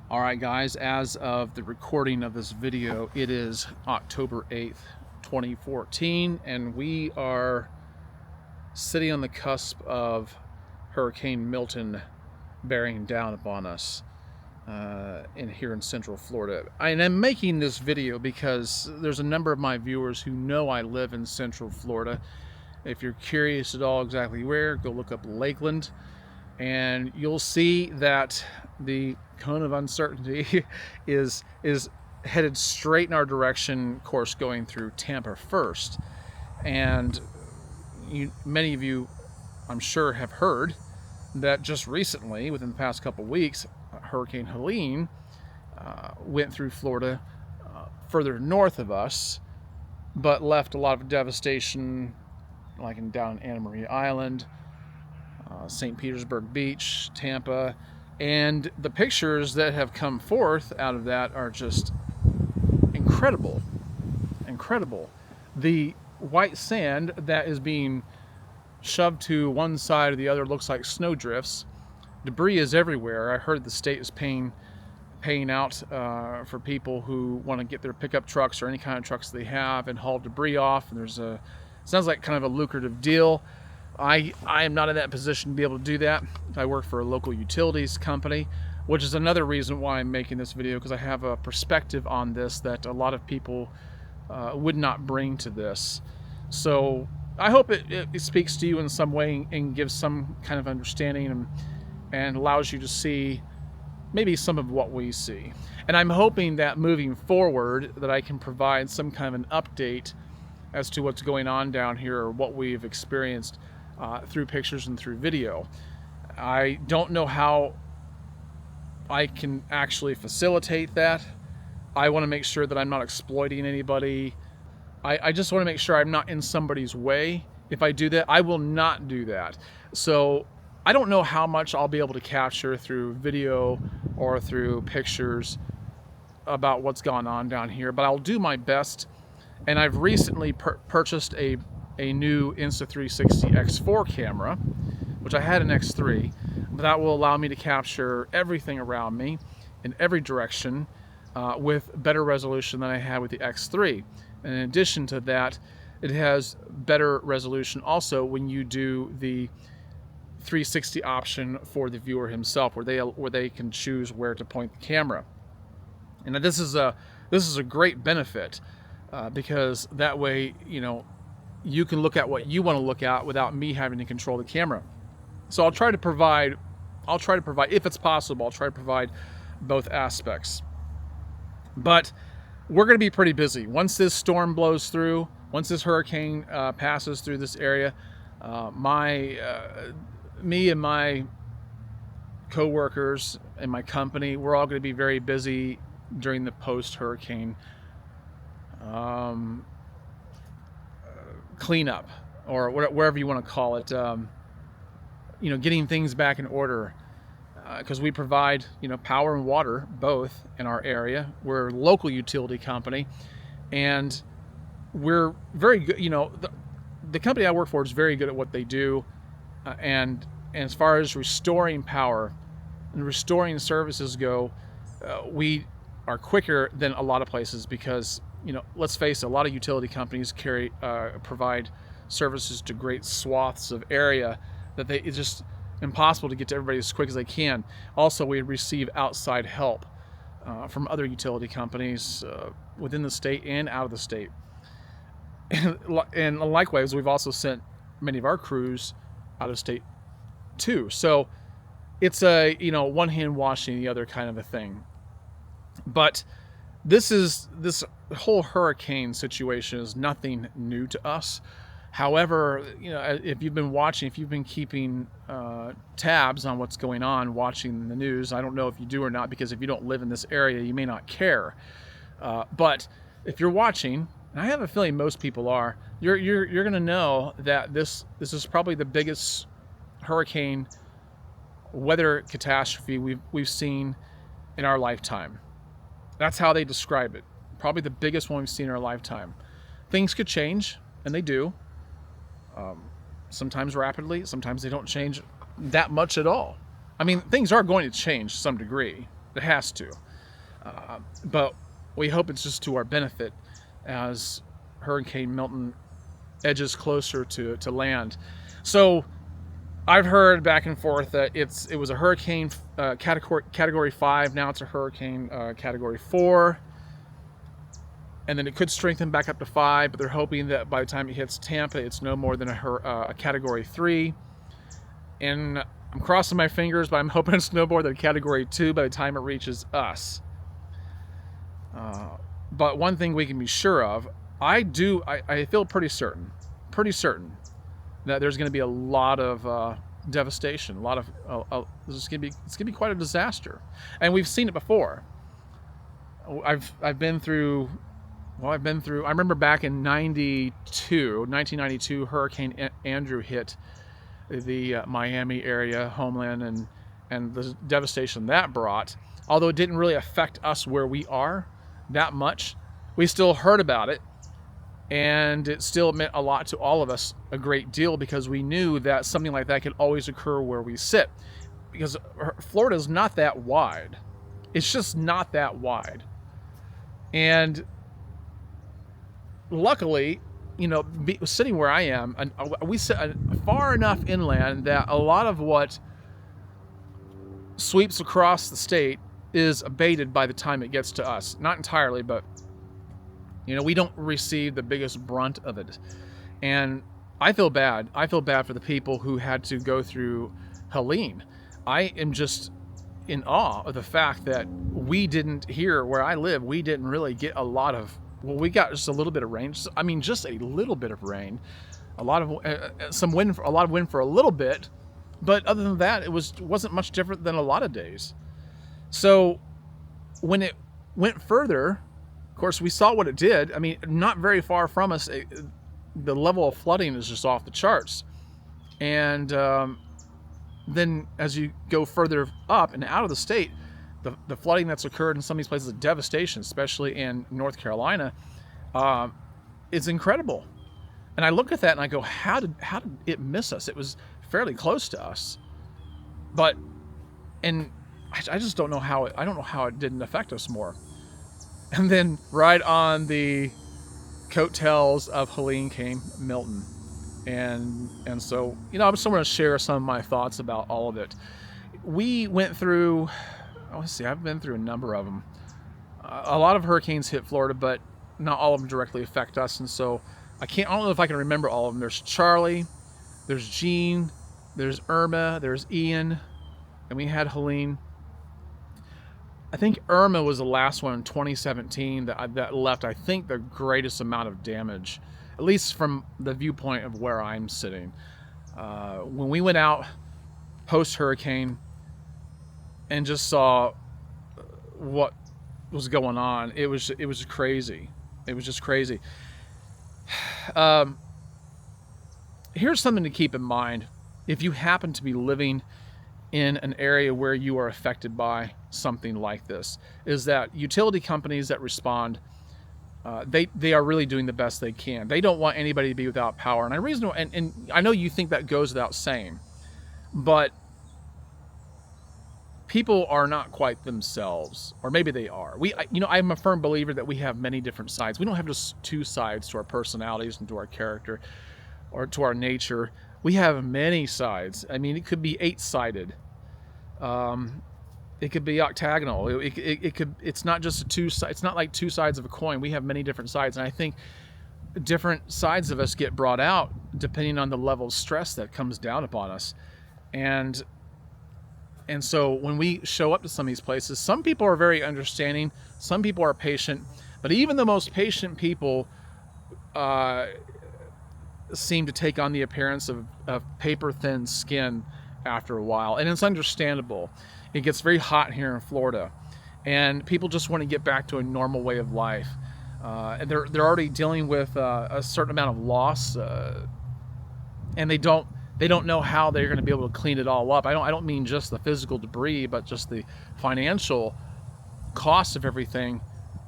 All right, guys, as of the recording of this video, it is October 8th, 2014, and we are sitting on the cusp of Hurricane Milton bearing down upon us here in Central Florida. And I'm making this video because there's a number of my viewers who know I live in Central Florida. If you're curious at all exactly where, go look up Lakeland, and you'll see that the cone of uncertainty is headed straight in our direction, course going through Tampa first. And many of you, I'm sure, have heard that just recently, within the past couple weeks, Hurricane Helene went through Florida further north of us, but left a lot of devastation, like down Anna Maria Island, St. Petersburg Beach, Tampa, and the pictures that have come forth out of that are just incredible. The white sand that is being shoved to one side or the other looks like snowdrifts. Debris is everywhere. I heard the state is paying out for people who want to get their pickup trucks or any kind of trucks they have and haul debris off, and sounds like kind of a lucrative deal. I am not in that position to be able to do that. I work for a local utilities company, which is another reason why I'm making this video, because I have a perspective on this that a lot of people would not bring to this. So I hope it speaks to you in some way and gives some kind of understanding and allows you to see maybe some of what we see. And I'm hoping that moving forward that I can provide some kind of an update as to what's going on down here or what we've experienced through pictures and through video. I don't know how I can actually facilitate that. I want to make sure that I'm not exploiting anybody. I just want to make sure I'm not in somebody's way. If I do that, I will not do that. So I don't know how much I'll be able to capture through video or through pictures about what's gone on down here, but I'll do my best. And I've recently purchased a new Insta360 X4 camera, which I had an X3, but that will allow me to capture everything around me in every direction with better resolution than I had with the X3. And in addition to that, it has better resolution also when you do the 360 option for the viewer himself, where they can choose where to point the camera. And this is a great benefit because that way, you can look at what you want to look at without me having to control the camera. So I'll try to provide, if it's possible, I'll try to provide both aspects. But we're going to be pretty busy. Once this storm blows through, once this hurricane passes through this area, me and my co-workers and my company, we're all going to be very busy during the post-hurricane cleanup, or wherever you want to call it, getting things back in order, because we provide power and water both in our area. We're a local utility company, and we're very good. The company I work for is very good at what they do, and as far as restoring power and restoring services go, we are quicker than a lot of places because let's face it, a lot of utility companies provide services to great swaths of area that it's just impossible to get to everybody as quick as they can. Also, we receive outside help from other utility companies within the state and out of the state. And likewise, we've also sent many of our crews out of state too. So it's a one hand washing the other kind of a thing. But this whole hurricane situation is nothing new to us. However, if you've been watching, if you've been keeping tabs on what's going on, watching the news, I don't know if you do or not, because if you don't live in this area, you may not care. But if you're watching, and I have a feeling most people are, you're going to know that this is probably the biggest hurricane weather catastrophe we've seen in our lifetime. That's how they describe it. Probably the biggest one we've seen in our lifetime. Things could change, and they do. Sometimes rapidly, sometimes they don't change that much at all. I mean, things are going to change to some degree. It has to. But we hope it's just to our benefit as Hurricane Milton edges closer to land. So I've heard back and forth that it was a hurricane category 5. Now it's a hurricane category 4. And then it could strengthen back up to 5, but they're hoping that by the time it hits Tampa, it's no more than a category 3. And I'm crossing my fingers, but I'm hoping it's no more than a category 2 by the time it reaches us. But one thing we can be sure of, I feel pretty certain that there's going to be a lot of devastation, a lot of it's going to be quite a disaster, and we've seen it before. I've been through. I remember back in 1992, Hurricane Andrew hit the Miami area, homeland, and the devastation that brought. Although it didn't really affect us where we are that much, we still heard about it, and it still meant a lot to all of us, a great deal, because we knew that something like that could always occur where we sit. Because Florida is not that wide. It's just not that wide. And luckily, sitting where I am, we sit far enough inland that a lot of what sweeps across the state is abated by the time it gets to us. Not entirely, but we don't receive the biggest brunt of it. And I feel bad. I feel bad for the people who had to go through Helene. I am just in awe of the fact that we didn't, here where I live, we didn't really get a lot of, we got just a little bit of rain. Just a little bit of rain, a lot of wind, a lot of wind for a little bit, but other than that, it wasn't much different than a lot of days. So when it went further, of course, we saw what it did. I mean, not very far from us, the level of flooding is just off the charts. And then as you go further up and out of the state, the flooding that's occurred in some of these places, the devastation, especially in North Carolina, is incredible. And I look at that and I go, how did it miss us? It was fairly close to us, and I just don't know how it didn't affect us more. And then right on the coattails of Helene came Milton, and so I'm just going to share some of my thoughts about all of it. We went through. Let's see, I've been through a number of them. A lot of hurricanes hit Florida, but not all of them directly affect us, and so I don't know if I can remember all of them. There's Charlie, there's Jean, there's Irma, there's Ian, and we had Helene. I think Irma was the last one in 2017 that left, I think, the greatest amount of damage, at least from the viewpoint of where I'm sitting. When we went out post-hurricane and just saw what was going on, it was crazy. It was just crazy. Here's something to keep in mind if you happen to be living in an area where you are affected by something like this, is that utility companies that respond, they are really doing the best they can. They don't want anybody to be without power. And I know you think that goes without saying, but people are not quite themselves, or maybe they are. I'm a firm believer that we have many different sides. We don't have just two sides to our personalities and to our character or to our nature. We have many sides. I mean, it could be 8-sided. It could be octagonal. It's not just it's not like two sides of a coin. We have many different sides, and I think different sides of us get brought out depending on the level of stress that comes down upon us. And so when we show up to some of these places, some people are very understanding, some people are patient, but even the most patient people seem to take on the appearance of paper-thin skin after a while, and it's understandable. It gets very hot here in Florida, and people just want to get back to a normal way of life. And they're already dealing with a certain amount of loss, and they don't know how they're going to be able to clean it all up. I don't mean just the physical debris, but just the financial cost of everything,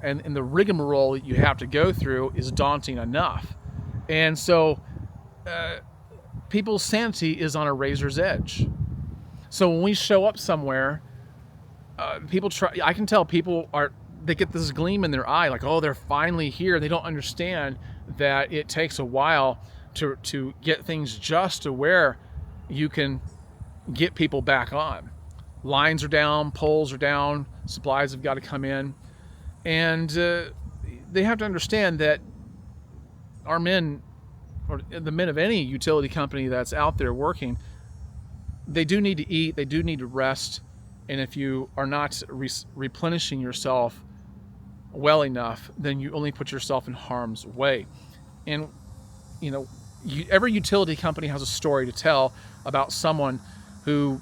and the rigmarole you have to go through is daunting enough. And so people's sanity is on a razor's edge. So when we show up somewhere, people try. I can tell they get this gleam in their eye, like, oh, they're finally here. They don't understand that it takes a while to get things just to where you can get people back on. Lines are down, poles are down, supplies have got to come in, and they have to understand that our men, or the men of any utility company that's out there working, they do need to eat, they do need to rest, and if you are not replenishing yourself well enough, then you only put yourself in harm's way. And every utility company has a story to tell about someone who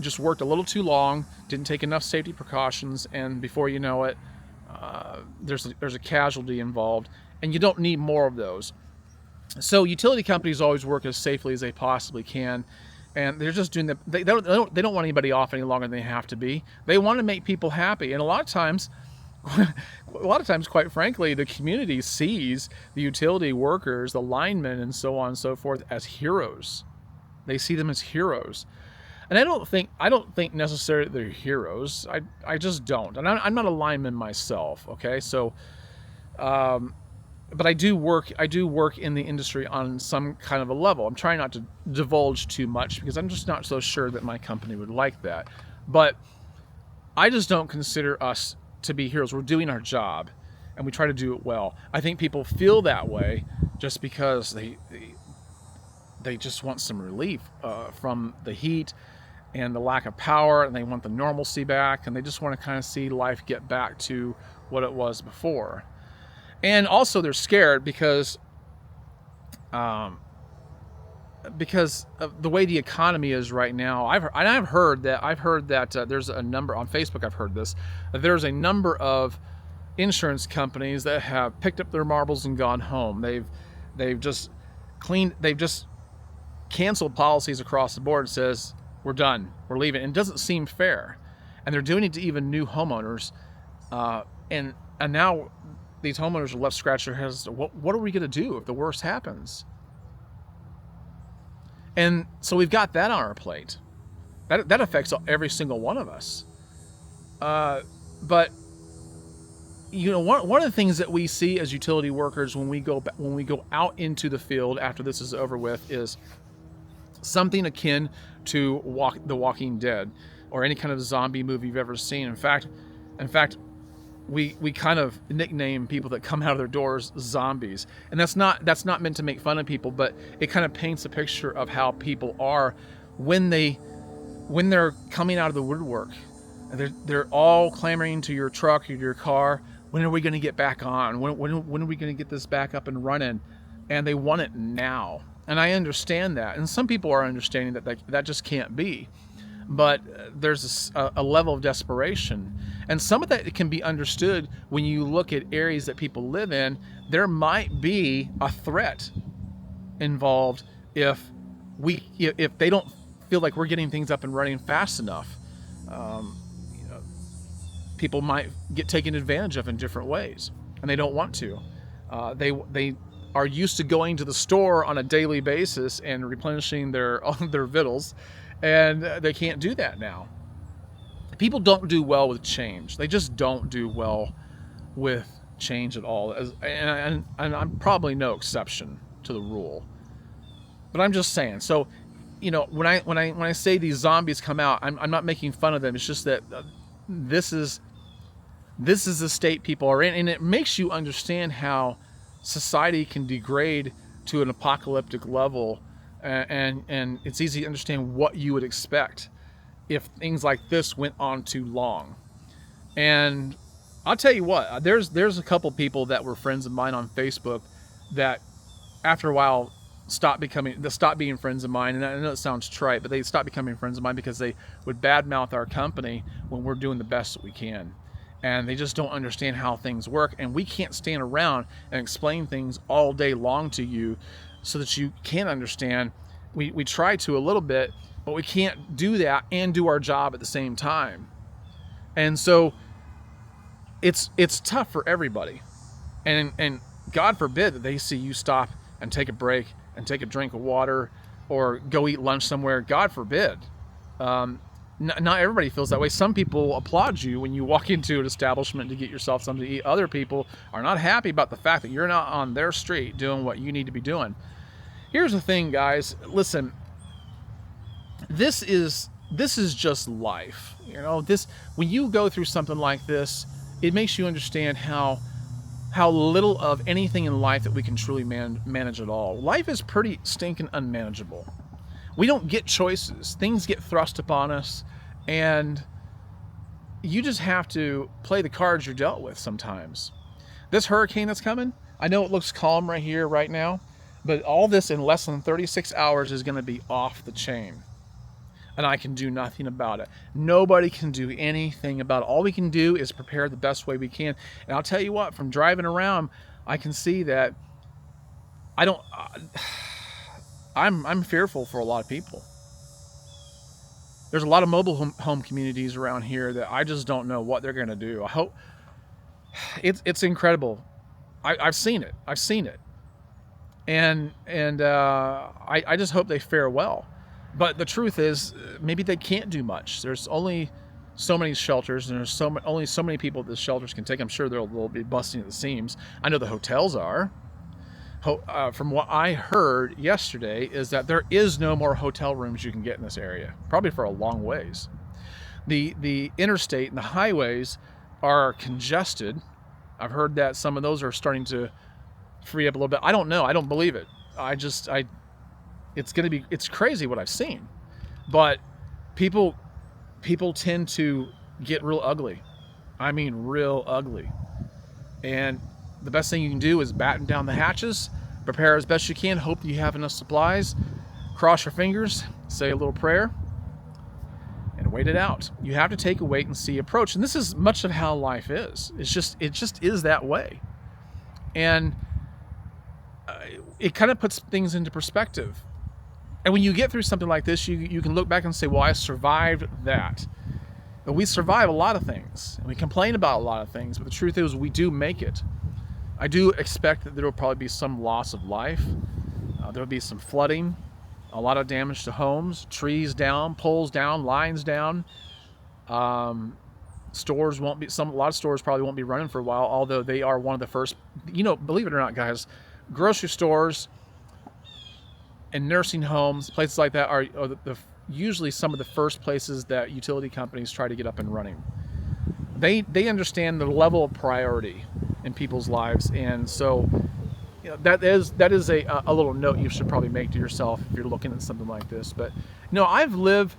just worked a little too long, didn't take enough safety precautions, and before you know it, there's a casualty involved, and you don't need more of those. So utility companies always work as safely as they possibly can, and they're just doing they don't want anybody off any longer than they have to be. They want to make people happy, and a lot of times, quite frankly, the community sees the utility workers, the linemen, and so on and so forth as heroes. They see them as heroes. And I don't think necessarily they're heroes. I just don't. And I'm not a lineman myself, okay? So, but I do work in the industry on some kind of a level. I'm trying not to divulge too much because I'm just not so sure that my company would like that. But I just don't consider us to be heroes. We're doing our job, and we try to do it well. I think people feel that way just because they just want some relief from the heat and the lack of power, and they want the normalcy back, and they just want to kind of see life get back to what it was before. And also they're scared because of the way the economy is right now. I've heard that there's a number on Facebook. I've heard this. That there's a number of insurance companies that have picked up their marbles and gone home. They've just canceled policies across the board. It says, we're done, we're leaving. And it doesn't seem fair. And they're doing it to even new homeowners. And now these homeowners are left scratching their heads. What are we going to do if the worst happens? And so we've got that on our plate. That affects every single one of us. But one of the things that we see as utility workers when we go out into the field after this is over with is something akin to The Walking Dead or any kind of zombie movie you've ever seen. In fact, we kind of nickname people that come out of their doors zombies, and that's not meant to make fun of people, but it kind of paints a picture of how people are when they're coming out of the woodwork. They're all clamoring to your truck or your car. When are we going to get back on? When are we going to get this back up and running? And they want it now. And I understand that. And some people are understanding that just can't be. But there's a level of desperation. And some of that can be understood when you look at areas that people live in. There might be a threat involved if they don't feel like we're getting things up and running fast enough. People might get taken advantage of in different ways, and they don't want to. They are used to going to the store on a daily basis and replenishing their victuals, and they can't do that now. People don't do well with change. They just don't do well with change at all, and I'm probably no exception to the rule. But I'm just saying. So, when I say these zombies come out, I'm not making fun of them. It's just that this is the state people are in, and it makes you understand how society can degrade to an apocalyptic level, and it's easy to understand what you would expect if things like this went on too long. And I'll tell you what, there's a couple people that were friends of mine on Facebook that after a while stopped being friends of mine. And I know it sounds trite, but they stopped becoming friends of mine because they would badmouth our company when we're doing the best that we can. And they just don't understand how things work. And we can't stand around and explain things all day long to you so that you can understand. We try to a little bit, but we can't do that and do our job at the same time. And so it's tough for everybody. And God forbid that they see you stop and take a break and take a drink of water or go eat lunch somewhere. God forbid. Not everybody feels that way. Some people applaud you when you walk into an establishment to get yourself something to eat. Other people are not happy about the fact that you're not on their street doing what you need to be doing. Here's the thing, guys. Listen, this is just life. You know, when you go through something like this, it makes you understand how little of anything in life that we can truly manage at all. Life is pretty stinking unmanageable. We don't get choices. Things get thrust upon us, and you just have to play the cards you're dealt with sometimes. This hurricane that's coming, I know it looks calm right here, right now, but all this in less than 36 hours is going to be off the chain. And I can do nothing about it. Nobody can do anything about it. All we can do is prepare the best way we can. And I'll tell you what, from driving around, I can see that I'm fearful for a lot of people. There's a lot of mobile home communities around here that I just don't know what they're going to do. I hope it's incredible. I've seen it. And I just hope they fare well. But the truth is, maybe they can't do much. There's only so many shelters, and there's only so many people the shelters can take. I'm sure they'll be busting at the seams. I know the hotels are. From what I heard yesterday is that there is no more hotel rooms you can get in this area, probably for a long ways. The interstate and the highways are congested. I've heard that some of those are starting to free up a little bit. I don't know. I don't believe it. It's crazy what I've seen, but people tend to get real ugly. I mean, real ugly. And the best thing you can do is batten down the hatches, prepare as best you can, hope you have enough supplies, cross your fingers, say a little prayer, and wait it out. You have to take a wait and see approach. And this is much of how life is. It just is that way. And it kind of puts things into perspective. And when you get through something like this, you can look back and say, well, I survived that. But we survive a lot of things. And we complain about a lot of things. But the truth is, we do make it. I do expect that there will probably be some loss of life. There will be some flooding, a lot of damage to homes, trees down, poles down, lines down. Stores won't be, a lot of stores probably won't be running for a while, although they are one of the first, believe it or not, guys, grocery stores and nursing homes, places like that are usually some of the first places that utility companies try to get up and running. They understand the level of priority in people's lives, and so that is a little note you should probably make to yourself if you're looking at something like this. But I've lived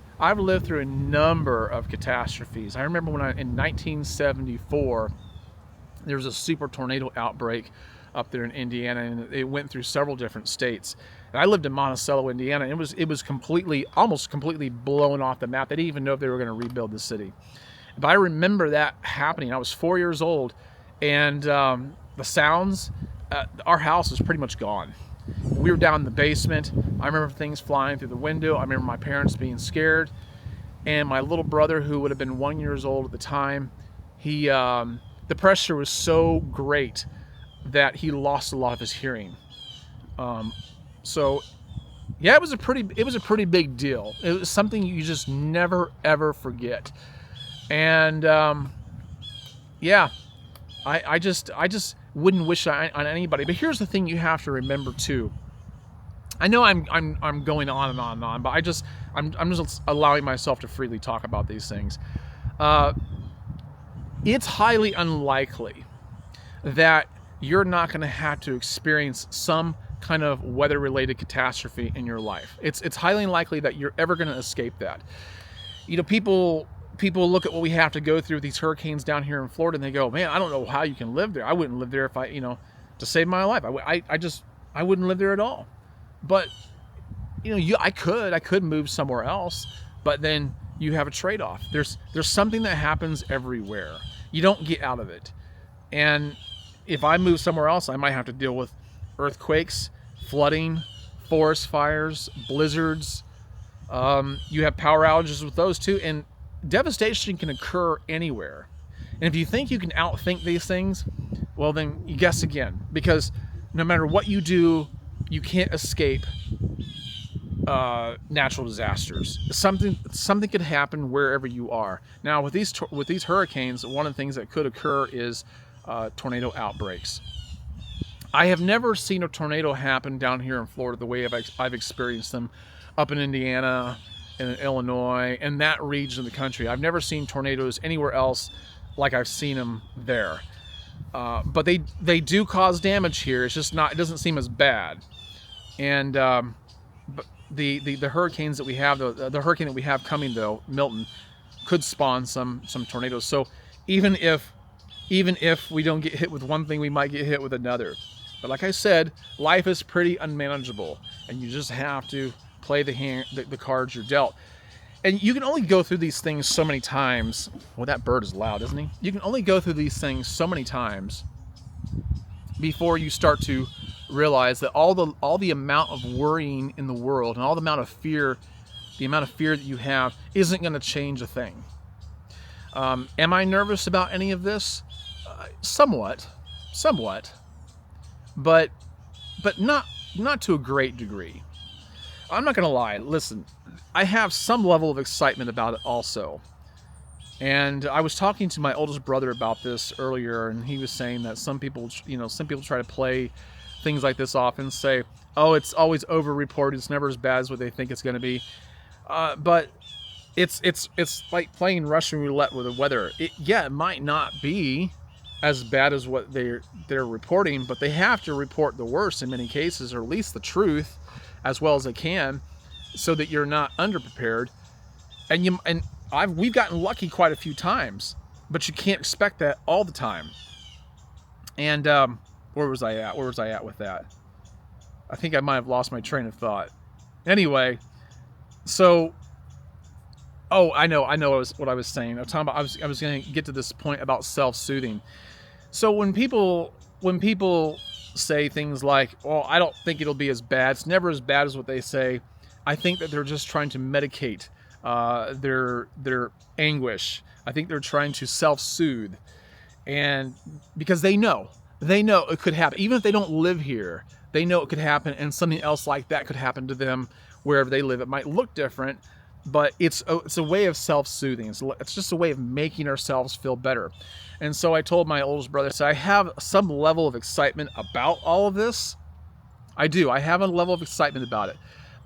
through a number of catastrophes. I remember in 1974 there was a super tornado outbreak up there in Indiana, and it went through several different states. And I lived in Monticello, Indiana, and it was almost completely blown off the map. They didn't even know if they were going to rebuild the city. But I remember that happening. I was 4 years old, and the sounds, our house was pretty much gone. We were down in the basement. I remember things flying through the window. I remember my parents being scared, and my little brother, who would have been 1 year old at the time, the pressure was so great that he lost a lot of his hearing. So yeah, it was a pretty big deal. It was something you just never ever forget. And yeah, I just wouldn't wish on anybody. But here's the thing you have to remember too. I know I'm going on and on and on, but I'm just allowing myself to freely talk about these things. It's highly unlikely that you're not going to have to experience some kind of weather-related catastrophe in your life. It's highly unlikely that you're ever going to escape that. People look at what we have to go through with these hurricanes down here in Florida, and they go, man, I don't know how you can live there. I wouldn't live there if to save my life. I wouldn't live there at all. But I could move somewhere else, but then you have a trade-off. There's something that happens everywhere. You don't get out of it. And if I move somewhere else, I might have to deal with earthquakes, flooding, forest fires, blizzards. You have power outages with those too, and devastation can occur anywhere. And if you think you can outthink these things, well, then you guess again, because no matter what you do, you can't escape natural disasters. Something could happen wherever you are. Now with these hurricanes, one of the things that could occur is tornado outbreaks. I have never seen a tornado happen down here in Florida the way I've experienced them up in Indiana, in Illinois, and that region of the country. I've never seen tornadoes anywhere else like I've seen them there. But they do cause damage here. It's just not. It doesn't seem as bad. And but the hurricanes that we have, the hurricane that we have coming though, Milton, could spawn some tornadoes. So even if we don't get hit with one thing, we might get hit with another. But like I said, life is pretty unmanageable, and you just have to play the cards you're dealt. And you can only go through these things so many times. Well, that bird is loud, isn't he? You can only go through these things so many times before you start to realize that all the amount of worrying in the world and all the amount of fear that you have isn't going to change a thing. Am I nervous about any of this? Somewhat, but not to a great degree. I'm not going to lie. Listen, I have some level of excitement about it also. And I was talking to my oldest brother about this earlier, and he was saying that some people try to play things like this off and say, "Oh, it's always over-reported. It's never as bad as what they think it's going to be." But it's like playing Russian roulette with the weather. It might not be as bad as what they're reporting, but they have to report the worst in many cases, or at least the truth, as well as they can, so that you're not underprepared. And we've gotten lucky quite a few times, but you can't expect that all the time. And where was I at with that? I think I might have lost my train of thought. Anyway, so I know what I was saying. I was going to get to this point about self-soothing. So when people say things like, "Oh, I don't think it'll be as bad. It's never as bad as what they say," I think that they're just trying to medicate their anguish. I think they're trying to self-soothe, and because they know it could happen, even if they don't live here, they know it could happen, and something else like that could happen to them wherever they live. It might look different, but it's a way of self-soothing. It's just a way of making ourselves feel better. And so I told my oldest brother, I have some level of excitement about all of this. I do. I have a level of excitement about it.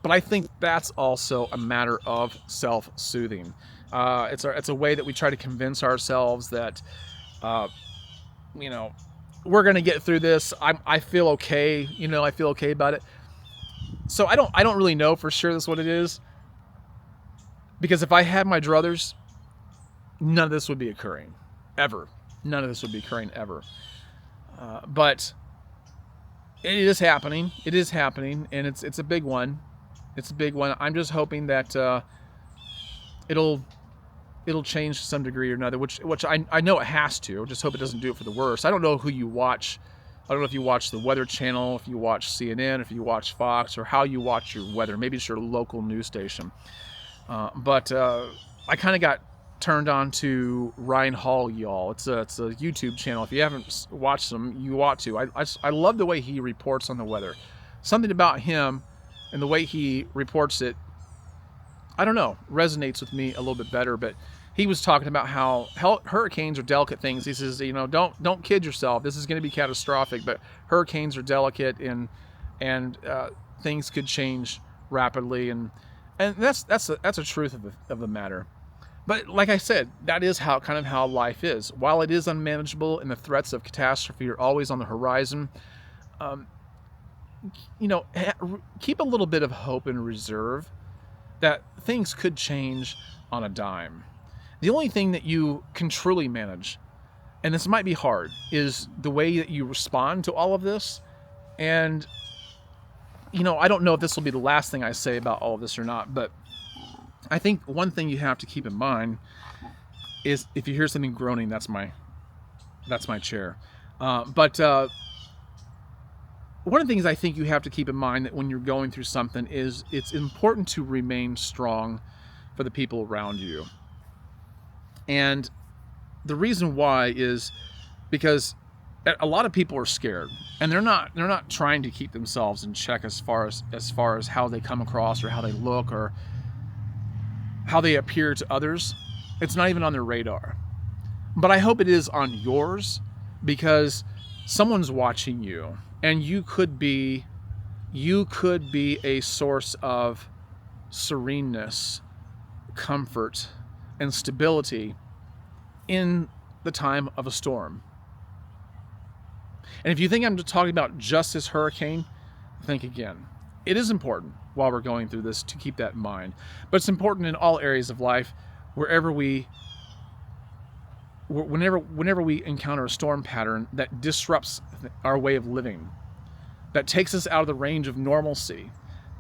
But I think that's also a matter of self-soothing. It's a way that we try to convince ourselves that, we're going to get through this. I feel okay. I feel okay about it. So I don't really know for sure that's what it is. Because if I had my druthers, none of this would be occurring. Ever. None of this would be occurring ever. But it is happening. It is happening, and it's a big one. It's a big one. I'm just hoping that it'll change to some degree or another, which I know it has to. I just hope it doesn't do it for the worse. I don't know who you watch. I don't know if you watch the Weather Channel, if you watch CNN, if you watch Fox, or how you watch your weather. Maybe it's your local news station. But I kind of got turned on to Ryan Hall, y'all. It's a YouTube channel. If you haven't watched them, you ought to. I love the way he reports on the weather. Something about him and the way he reports it, I don't know, resonates with me a little bit better. But he was talking about how hurricanes are delicate things. He says, don't kid yourself. This is going to be catastrophic, but hurricanes are delicate, and things could change rapidly, and that's a truth of the matter. But like I said, that is how life is. While it is unmanageable and the threats of catastrophe are always on the horizon, keep a little bit of hope and reserve that things could change on a dime. The only thing that you can truly manage, and this might be hard, is the way that you respond to all of this. And I don't know if this will be the last thing I say about all of this or not, but I think one thing you have to keep in mind is if you hear something groaning, that's my chair. But one of the things I think you have to keep in mind that when you're going through something is it's important to remain strong for the people around you. And the reason why is because a lot of people are scared, and they're not trying to keep themselves in check as far as how they come across or how they look or how they appear to others. It's not even on their radar. But I hope it is on yours, because someone's watching you, and you could be a source of sereneness, comfort, and stability in the time of a storm. And if you think I'm talking about just this hurricane, think again. It is important while we're going through this to keep that in mind. But it's important in all areas of life, whenever we encounter a storm pattern that disrupts our way of living, that takes us out of the range of normalcy,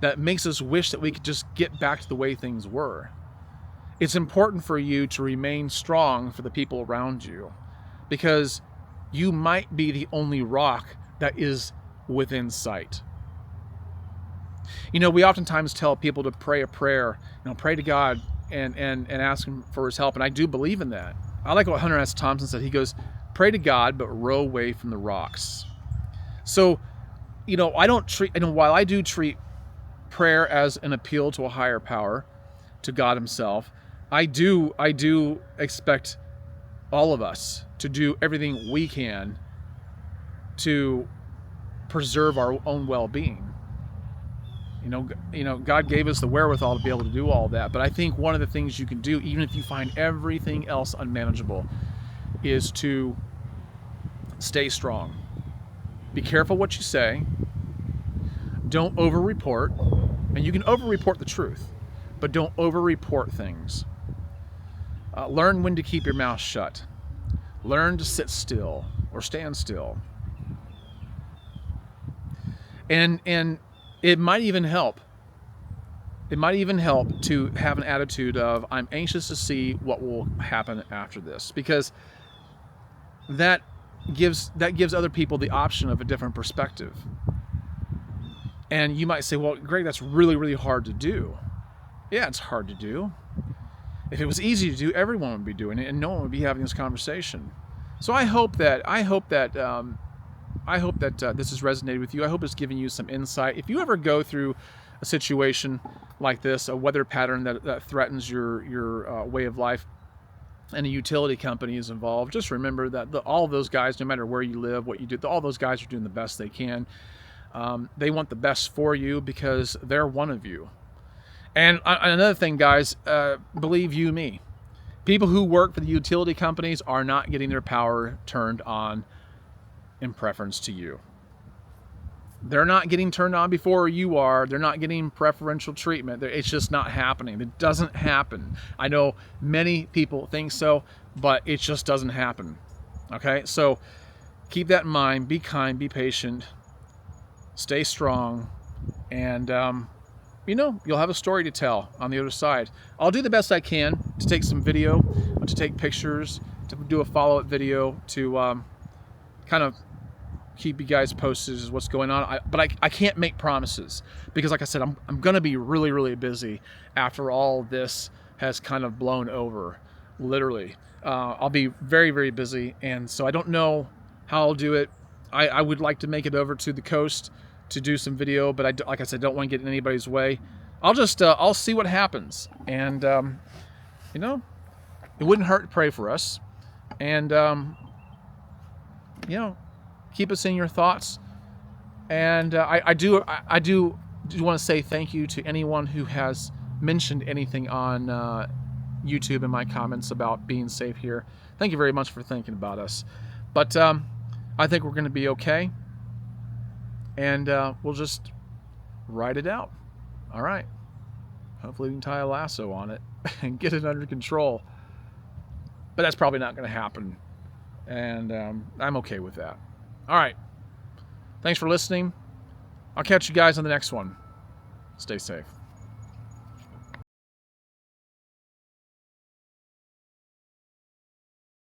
that makes us wish that we could just get back to the way things were. It's important for you to remain strong for the people around you, because you might be the only rock that is within sight. You know, we oftentimes tell people to pray a prayer, pray to God and ask Him for His help, and I do believe in that. I like what Hunter S. Thompson said. He goes, pray to God, but row away from the rocks. So, while I do treat prayer as an appeal to a higher power, to God Himself, I do expect all of us to do everything we can to preserve our own well-being. God gave us the wherewithal to be able to do all that. But I think one of the things you can do, even if you find everything else unmanageable, is to stay strong. Be careful what you say. Don't over-report. And you can over-report the truth, but don't over-report things. Learn when to keep your mouth shut. Learn to sit still or stand still. And it might even help. It might even help to have an attitude of, I'm anxious to see what will happen after this, because that gives other people the option of a different perspective. And you might say, well, Greg, that's really, really hard to do. Yeah, it's hard to do. If it was easy to do, everyone would be doing it, and no one would be having this conversation. So I hope that this has resonated with you. I hope it's given you some insight. If you ever go through a situation like this, a weather pattern that threatens your way of life, and a utility company is involved, just remember that all of those guys, no matter where you live, what you do, all those guys are doing the best they can. They want the best for you because they're one of you. And another thing, guys, believe you me, people who work for the utility companies are not getting their power turned on in preference to you. They're not getting turned on before you are. They're not getting preferential treatment. It's just not happening. It doesn't happen. I know many people think so, but it just doesn't happen. Okay? So keep that in mind. Be kind. Be patient. Stay strong. And, you'll have a story to tell on the other side. I'll do the best I can to take some video, to take pictures, to do a follow-up video, to kind of keep you guys posted as what's going on. But I can't make promises, because like I said, I'm going to be really, really busy after all this has kind of blown over, literally. I'll be very, very busy, and so I don't know how I'll do it. I would like to make it over to the coast to do some video, but like I said, don't want to get in anybody's way. I'll see what happens, and it wouldn't hurt to pray for us, and keep us in your thoughts. And I do want to say thank you to anyone who has mentioned anything on YouTube in my comments about being safe here. Thank you very much for thinking about us. But I think we're going to be okay. And we'll just ride it out. All right. Hopefully we can tie a lasso on it and get it under control. But that's probably not going to happen. And I'm okay with that. All right. Thanks for listening. I'll catch you guys on the next one. Stay safe.